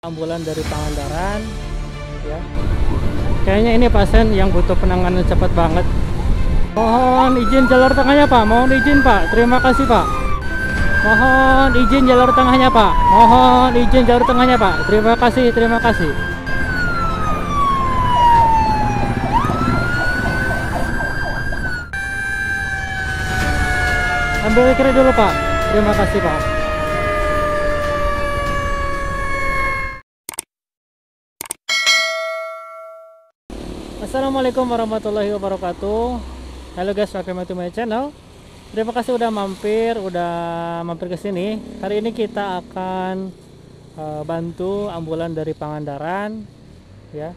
Ambulan dari Pangandaran ya. Kayaknya ini pasien yang butuh penanganan cepat banget. Mohon izin jalur tengahnya Pak, mohon izin Pak, terima kasih Pak. Mohon izin jalur tengahnya Pak, mohon izin jalur tengahnya Pak, terima kasih, terima kasih. Ambil kiri dulu Pak, terima kasih Pak. Assalamualaikum warahmatullahi wabarakatuh. Halo guys, welcome to my channel. Terima kasih udah mampir ke sini. Hari ini kita akan bantu ambulan dari Pangandaran ya,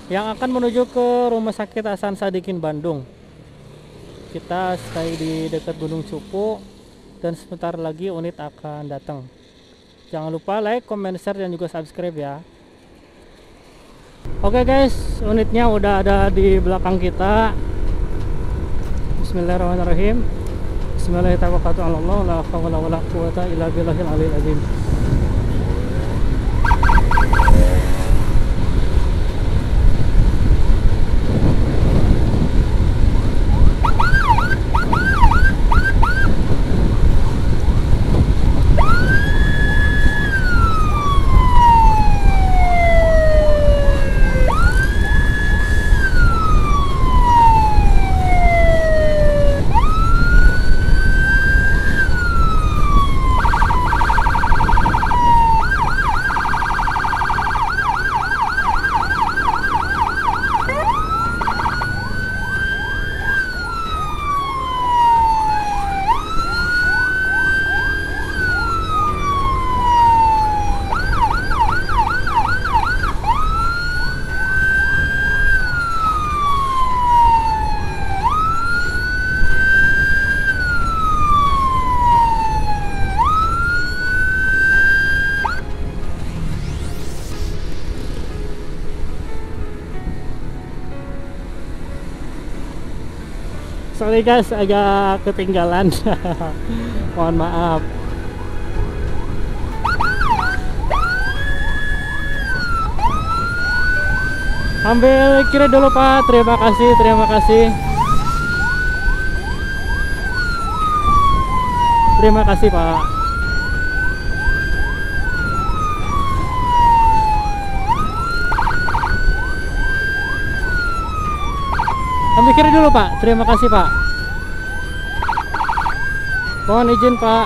yang akan menuju ke Rumah Sakit Hasan Sadikin Bandung. Kita stay di dekat Gunung Cupu dan sebentar lagi unit akan datang. Jangan lupa like, comment, share dan juga subscribe ya. Oke guys, unitnya udah ada di belakang kita. Bismillahirrahmanirrahim. Bismillahirrahmanirrahim. La haula wala quwata illa billahil aliyil azim. Sorry guys, agak ketinggalan. Mohon maaf. Ambil kiri dulu Pak, terima kasih, terima kasih. Terima kasih Pak. Ambil kiri dulu Pak, terima kasih Pak. Mohon izin Pak.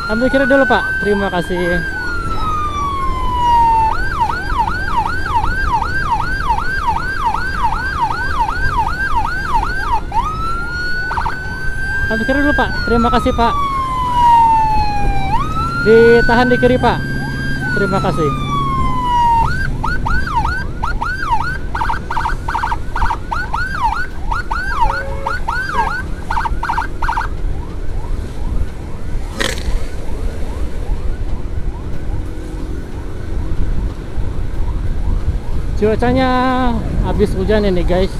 Ambil kiri dulu Pak, terima kasih. Ambil kiri dulu Pak, terima kasih Pak. Ditahan di kiri Pak, terima kasih. Cuacanya habis hujan ini guys,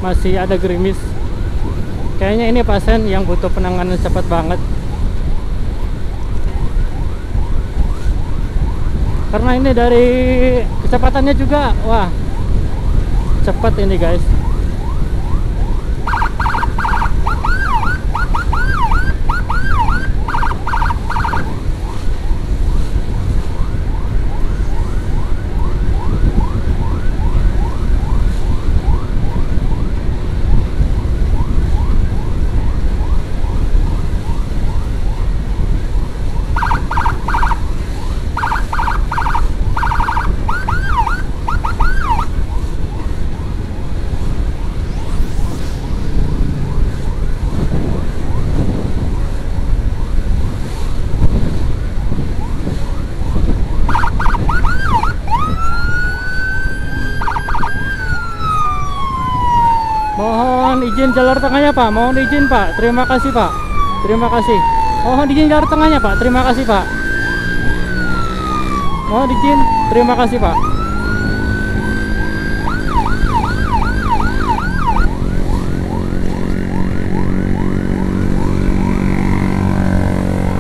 masih ada gerimis. Kayaknya ini pasien yang butuh penanganan cepat banget, karena ini dari kecepatannya juga, wah cepat ini guys. Mohon izin jalur tengahnya Pak, mohon izin Pak, terima kasih Pak, terima kasih. Mohon izin jalur tengahnya Pak, terima kasih Pak. Mohon izin, terima kasih Pak.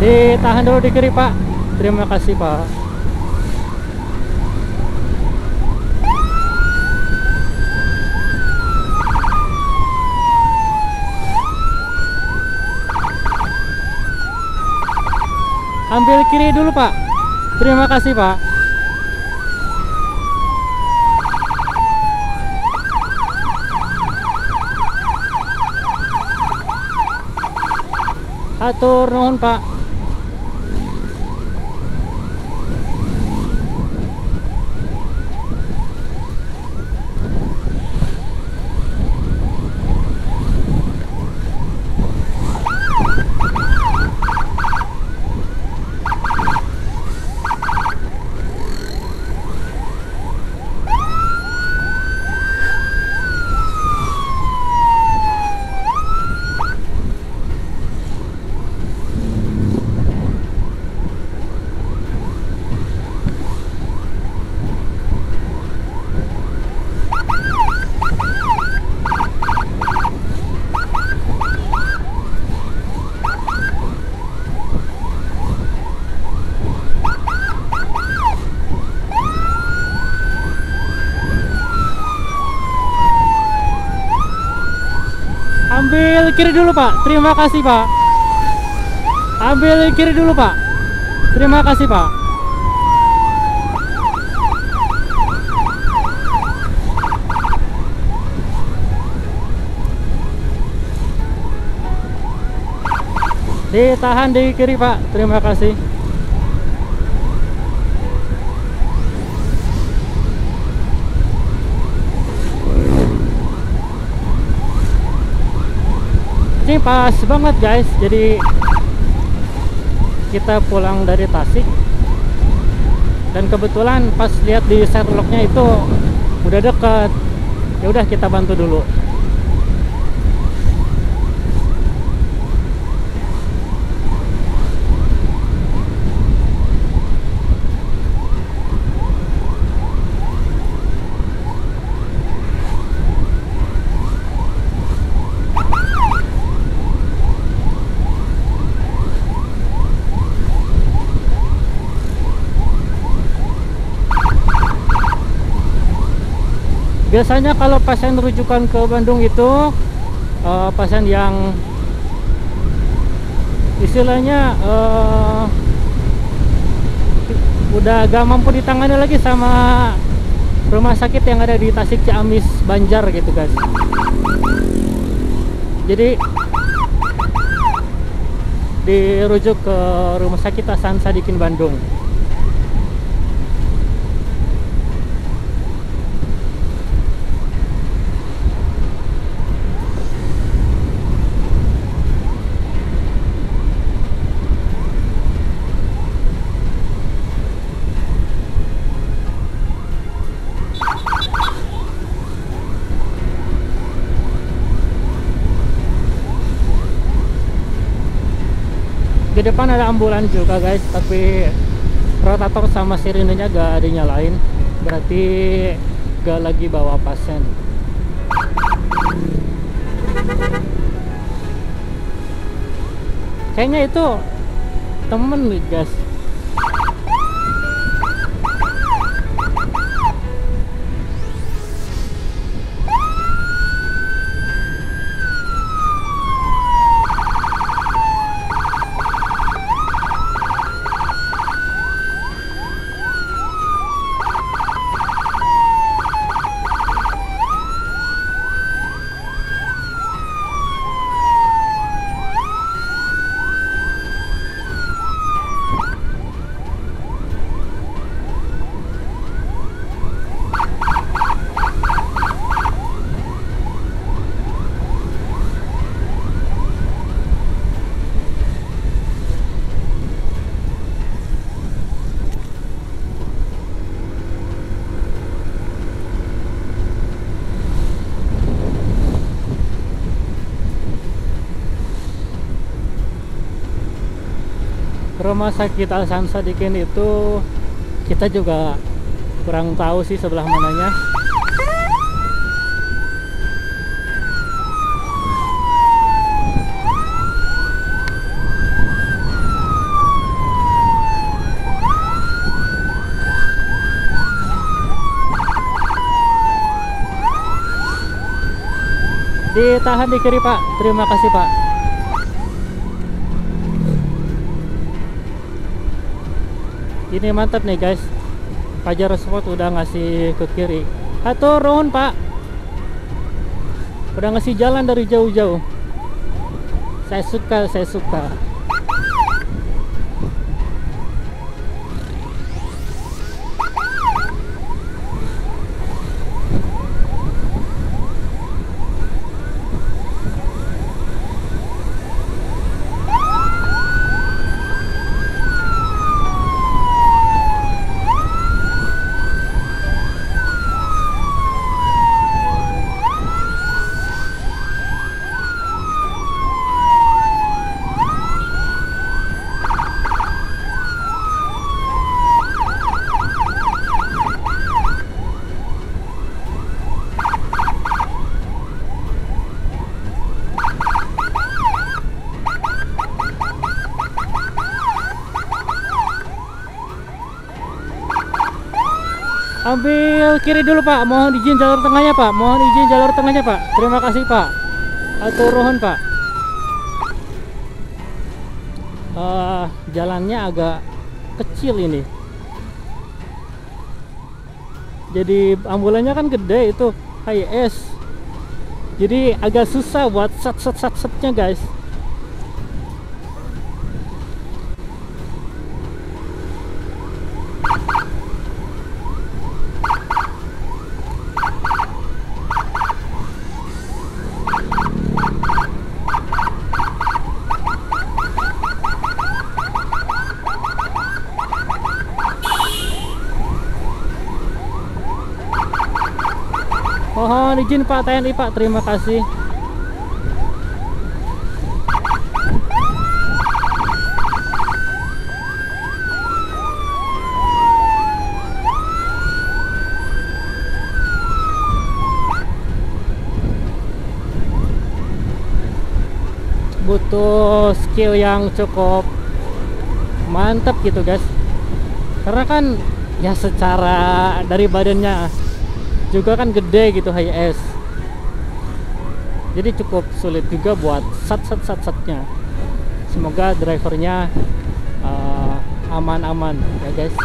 Ditahan dulu di kiri Pak. Terima kasih Pak. Ambil kiri dulu Pak. Terima kasih Pak. Atur nuhun Pak. Ambil kiri dulu Pak. Terima kasih Pak. Ambil kiri dulu Pak. Terima kasih Pak. Ditahan di kiri Pak. Terima kasih. Ini pas banget guys, jadi kita pulang dari Tasik dan kebetulan pas lihat di Sherlocknya itu udah deket, ya udah kita bantu dulu. Biasanya kalau pasien rujukan ke Bandung itu pasien yang istilahnya udah gak mampu ditangani lagi sama rumah sakit yang ada di Tasik, Ciamis, Banjar gitu guys. Jadi dirujuk ke rumah sakit Hasan Sadikin Bandung. Di depan ada ambulan juga guys, tapi rotator sama sirinenya gak dinyalain, berarti gak lagi bawa pasien. Kayaknya itu temen nih guys. Rumah sakit Hasan Sadikin itu kita juga kurang tahu sih sebelah mananya. Ditahan di kiri Pak. Terima kasih Pak. Ini mantap nih guys. Fajar Sport udah ngasih ke kiri. Hatur nuhun Pak. Udah ngasih jalan dari jauh-jauh. Saya suka, saya suka. Ambil kiri dulu Pak, mohon izin jalur tengahnya Pak, mohon izin jalur tengahnya Pak. Terima kasih Pak. Atur nuhun Pak. Jalannya agak kecil ini. Jadi ambulannya kan gede itu, HS. Jadi agak susah buat sat-sat-sat-satnya guys. Mohon izin Pak TNI Pak, terima kasih. Butuh skill yang cukup mantap gitu guys, karena kan ya secara dari badannya juga kan gede gitu, HS. Jadi cukup sulit juga buat satnya. Semoga drivernya aman-aman ya guys.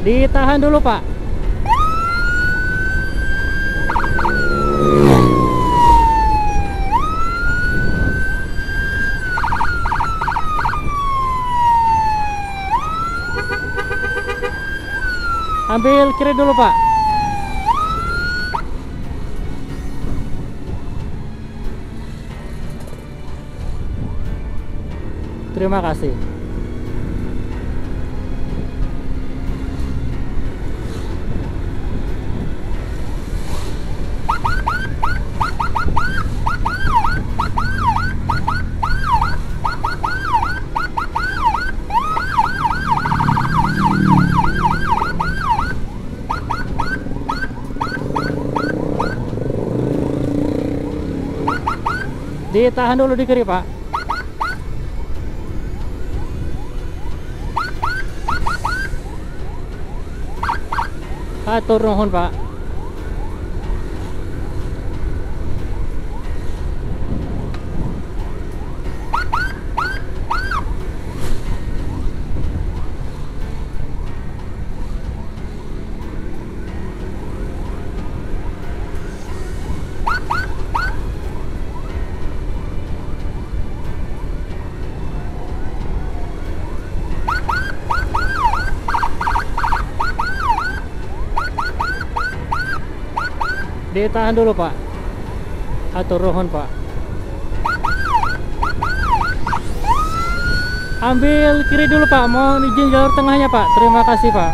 Ditahan dulu Pak. Ambil kiri dulu Pak. Terima kasih. Ditahan dulu di kiri Pak. Atur nuhun Pak. Ditahan dulu Pak. Atur nuhun Pak. Ambil kiri dulu Pak. Mohon izin jalur tengahnya Pak. Terima kasih Pak.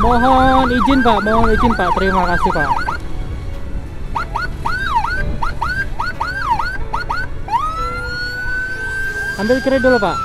Mohon izin Pak. Mohon izin Pak. Terima kasih Pak. Ambil kiri dulu Pak.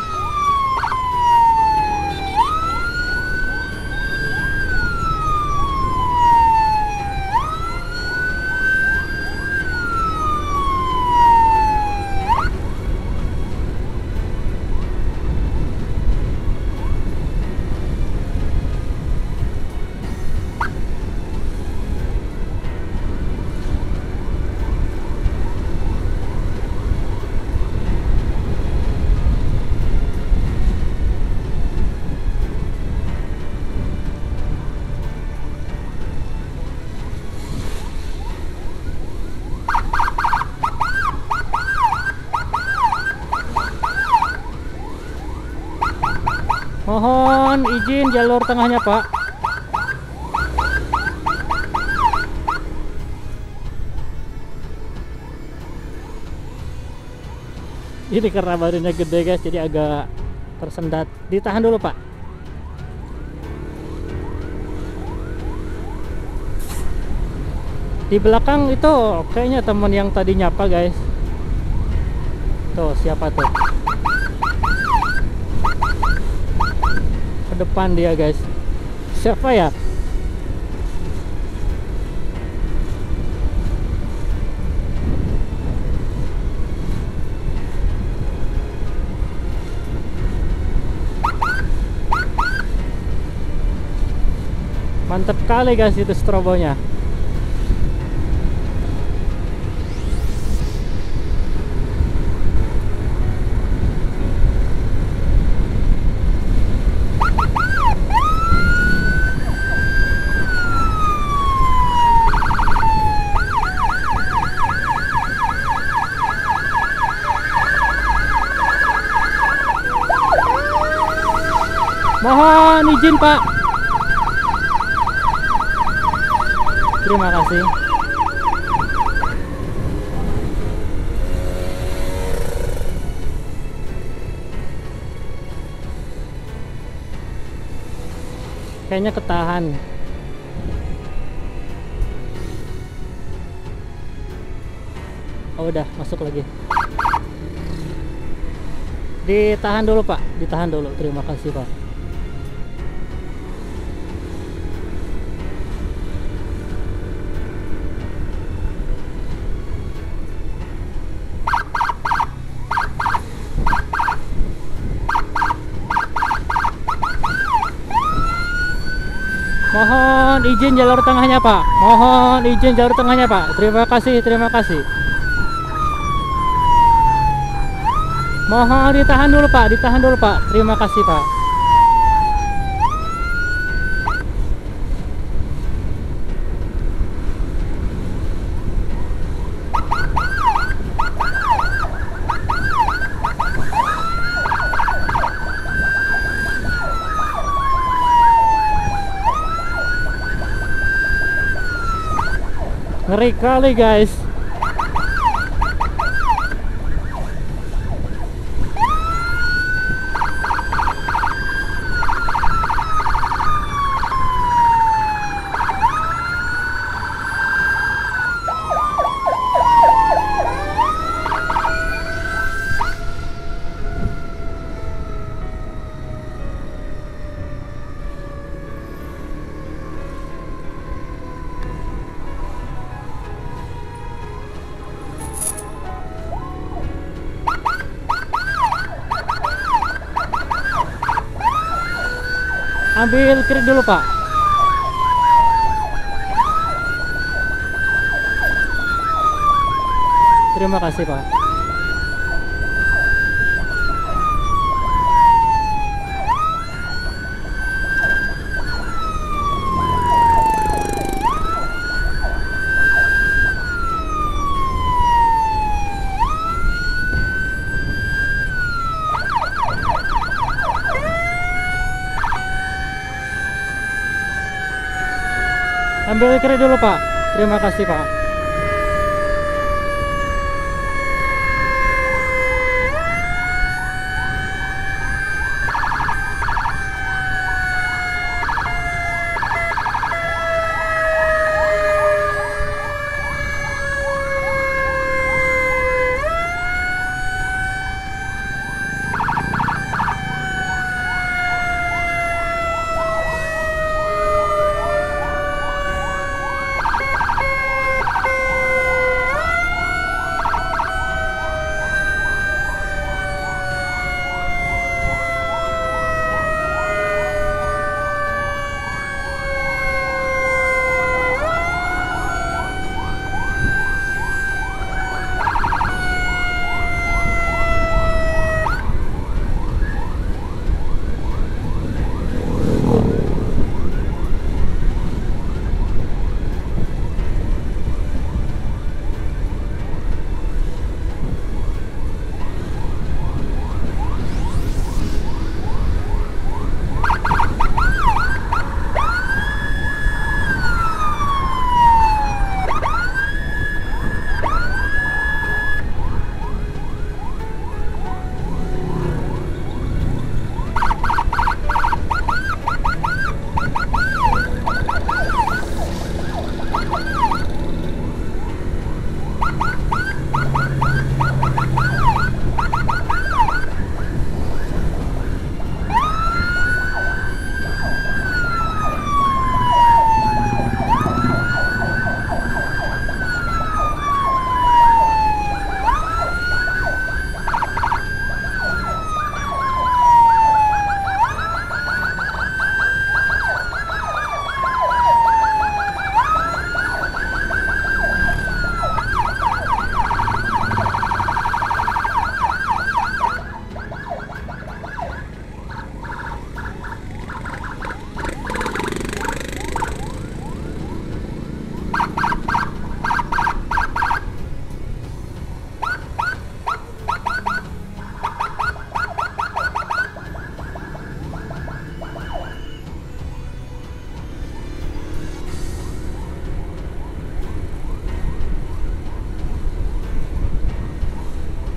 Mohon izin jalur tengahnya, Pak. Ini karena badannya gede guys, jadi agak tersendat. Ditahan dulu, Pak. Di belakang itu kayaknya teman yang tadi nyapa guys. Tuh, siapa tuh? Ke depan dia guys. Siapa ya? Mantap kali guys itu strobonya. Mohon izin, Pak. Terima kasih. Kayaknya ketahan. Oh, udah masuk lagi. Ditahan dulu, Pak. Ditahan dulu. Terima kasih, Pak. Mohon izin jalur tengahnya, Pak. Mohon izin jalur tengahnya, Pak. Terima kasih, terima kasih. Mohon ditahan dulu, Pak. Ditahan dulu, Pak. Terima kasih, Pak. Ngeri kali guys. Ambil kiri dulu, Pak. Terima kasih, Pak. Ambil kiri dulu, Pak. Terima kasih, Pak.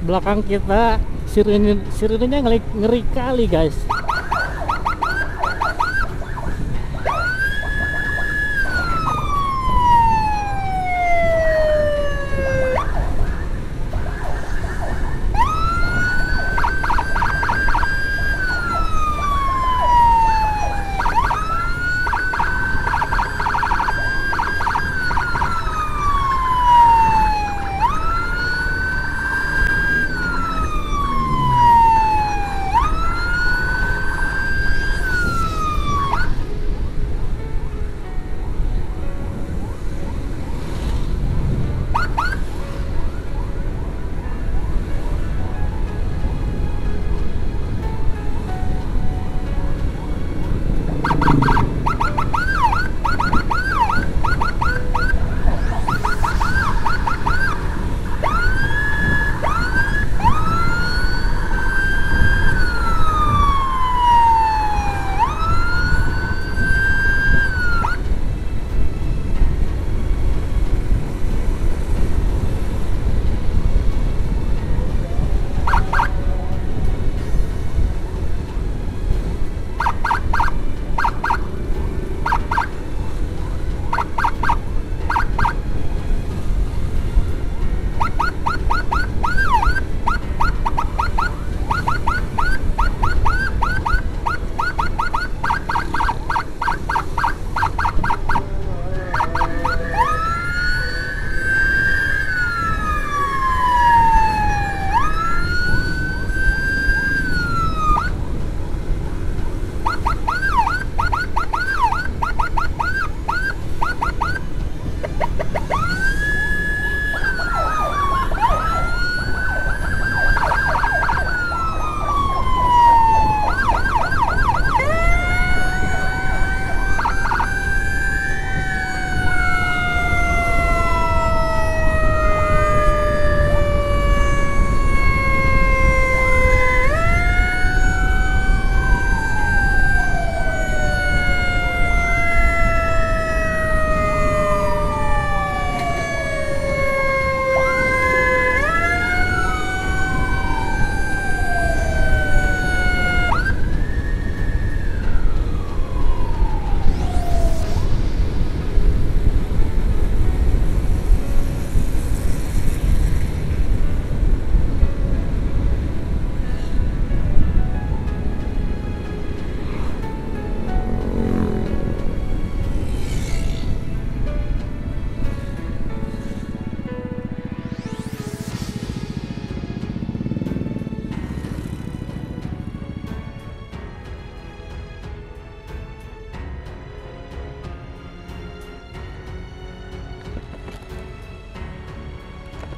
belakang kita sirenenya ngeri, ngeri kali guys.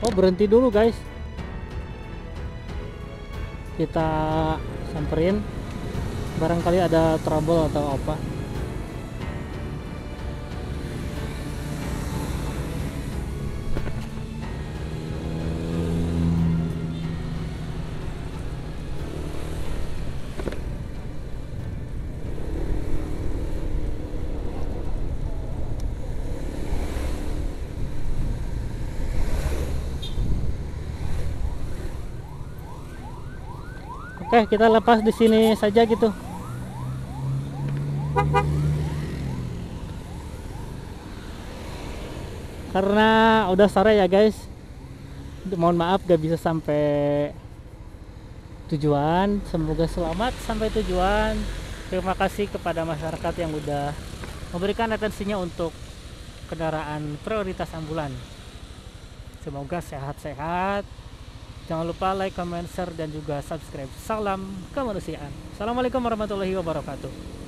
Oh, berhenti dulu guys, kita samperin, barangkali ada trouble atau apa. Oke, kita lepas di sini saja gitu. Karena udah sore ya guys. Mohon maaf gak bisa sampai tujuan. Semoga selamat sampai tujuan. Terima kasih kepada masyarakat yang udah memberikan atensinya untuk kendaraan prioritas ambulan. Semoga sehat-sehat. Jangan lupa like, comment, share, dan juga subscribe. Salam kemanusiaan. Assalamualaikum warahmatullahi wabarakatuh.